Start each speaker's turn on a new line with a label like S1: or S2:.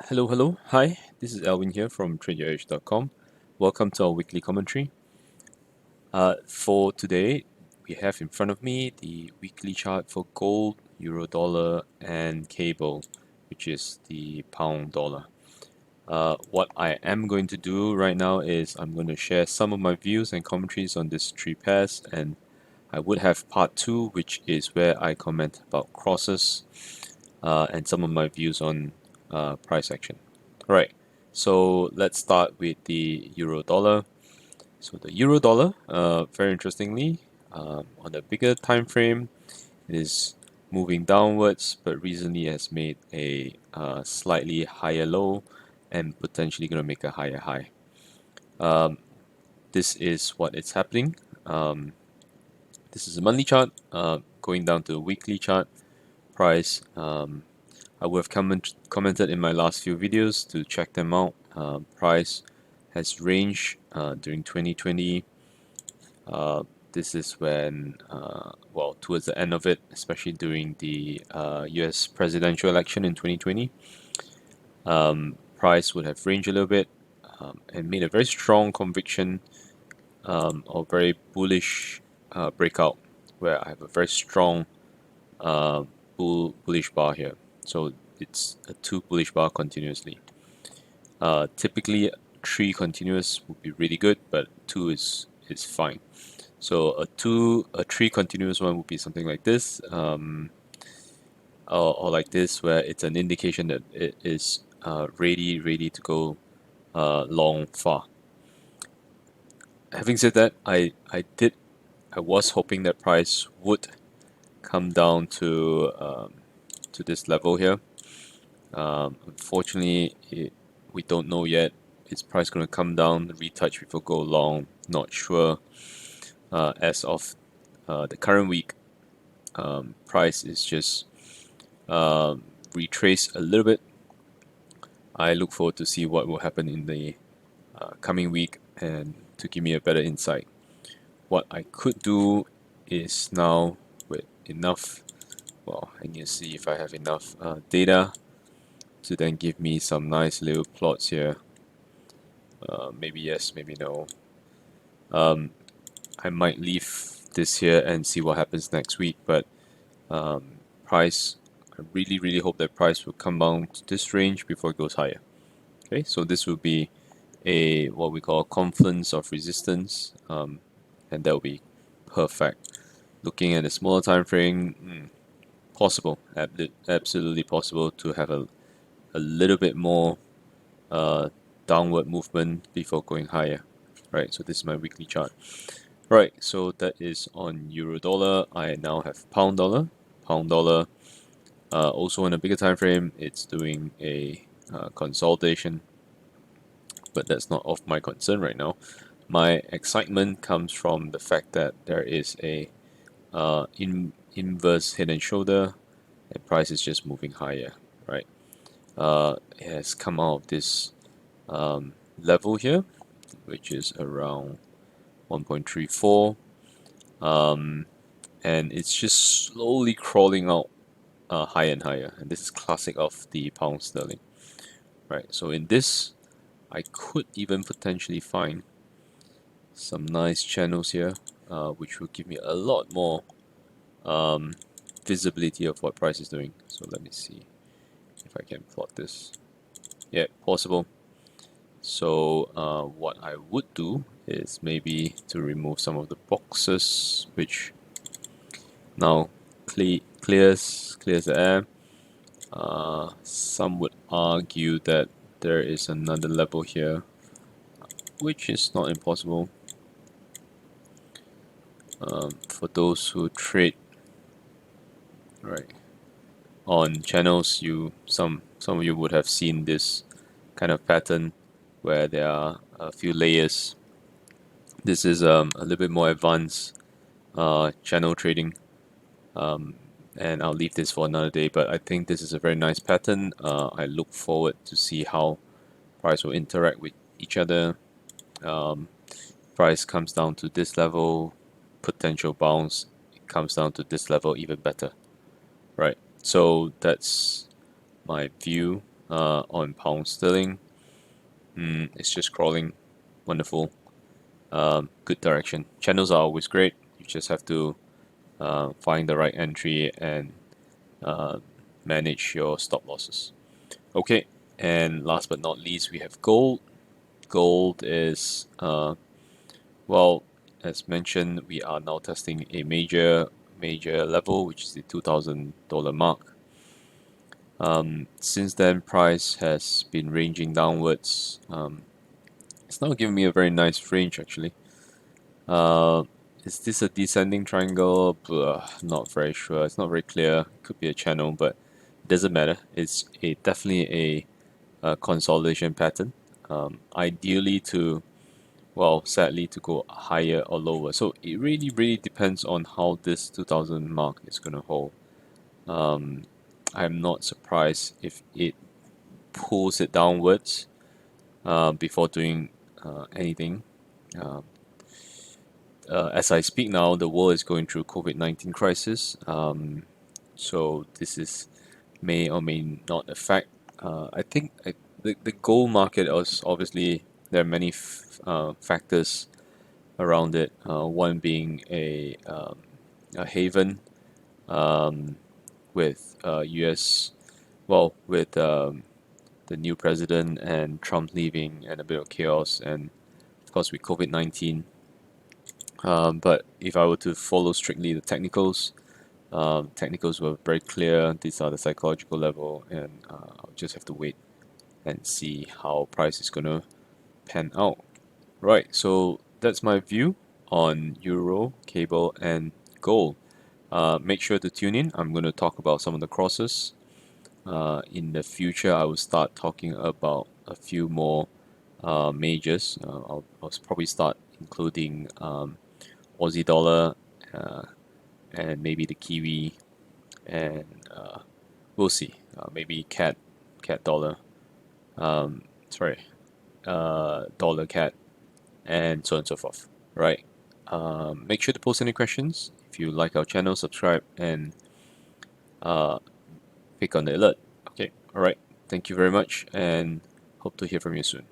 S1: Hello. Hi, this is Elvin here from TradeYourEdge.com. Welcome to our weekly commentary. For today, we have in front of me the weekly chart for gold, euro dollar, and cable, which is the pound dollar. What I am going to do right now is I'm going to share some of my views and commentaries on these three pairs, and I would have part two, which is where I comment about crosses and some of my views on price action. Right, so let's start with the euro dollar. So the euro dollar, very interestingly, on the bigger time frame, it is moving downwards, but recently has made a slightly higher low and potentially going to make a higher high. This is what is happening. This is a monthly chart, going down to a weekly chart. Price, I would have commented in my last few videos to check them out. Price has ranged during 2020. This is when, well, towards the end of it, especially during the US presidential election in 2020, price would have ranged a little bit and made a very strong conviction or very bullish breakout, where I have a very strong bullish bar here. So it's a 2 bullish bar continuously. Typically 3 continuous would be really good, but 2 is fine. So a 3 continuous one would be something like this, or like this, where it's an indication that it is ready to go long far. Having said that, I was hoping that price would come down to this level here. Unfortunately, we don't know yet. Is price going to come down, retouch before go long? Not sure. As of the current week, price is just retrace a little bit. I look forward to see what will happen in the coming week and to give me a better insight. What I could do is now with enough, well, I need to see if I have enough data to then give me some nice little plots here. Maybe yes, maybe no. I might leave this here and see what happens next week, but price, I really hope that price will come down to this range before it goes higher. Okay, so this will be a what we call confluence of resistance, and that will be perfect. Looking at the smaller time frame, possible, absolutely possible to have a little bit more downward movement before going higher. Right, so this is my weekly chart. Right, so that is on euro dollar. I now have pound dollar. Pound dollar, also in a bigger time frame, it's doing a consolidation, but that's not of my concern right now. My excitement comes from the fact that there is a inverse head and shoulder, and price is just moving higher. Right, it has come out of this level here, which is around 1.34, and it's just slowly crawling out higher and higher, and this is classic of the pound sterling. Right, so in this, I could even potentially find some nice channels here, which will give me a lot more visibility of what price is doing. So let me see if I can plot this. Yeah, possible. So what I would do is maybe to remove some of the boxes, which now clears the air. Some would argue that there is another level here, which is not impossible. For those who trade right on channels, some of you would have seen this kind of pattern where there are a few layers. This is a little bit more advanced channel trading, and I'll leave this for another day, but I think this is a very nice pattern. I look forward to see how price will interact with each other. Price comes down to this level, potential bounce, it comes down to this level, even better. Right, so that's my view on pound sterling. It's just crawling, wonderful, good direction. Channels are always great. You just have to find the right entry and uh, manage your stop losses. Okay, and last but not least, we have gold. Gold is well, as mentioned, we are now testing a major level, which is the $2,000 mark. Since then, price has been ranging downwards. It's now giving me a very nice range actually. Uh, is this a descending triangle? Not very sure. It's not very clear. It could be a channel, but it doesn't matter. It's definitely a consolidation pattern. Ideally to, well, sadly to go higher or lower. So it really depends on how this 2000 mark is going to hold. I'm not surprised if it pulls it downwards before doing anything. Uh, as I speak now, the world is going through COVID-19 crisis. So this is may or may not affect. I think the gold market is obviously there are many factors around it. One being a haven with US, well, with the new president and Trump leaving and a bit of chaos, and of course with COVID-19. But if I were to follow strictly the technicals were very clear. These are the psychological level, and I'll just have to wait and see how price is gonna pan out. Right, so that's my view on euro, cable, and gold. Make sure to tune in. I'm going to talk about some of the crosses. In the future, I will start talking about a few more majors. I'll probably start including Aussie dollar and maybe the Kiwi, and we'll see. Maybe cat dollar. Sorry, dollar cat, and so on and so forth. Right. Make sure to post any questions. If you like our channel, subscribe and uh, click on the alert. Okay. All right. Thank you very much, and hope to hear from you soon.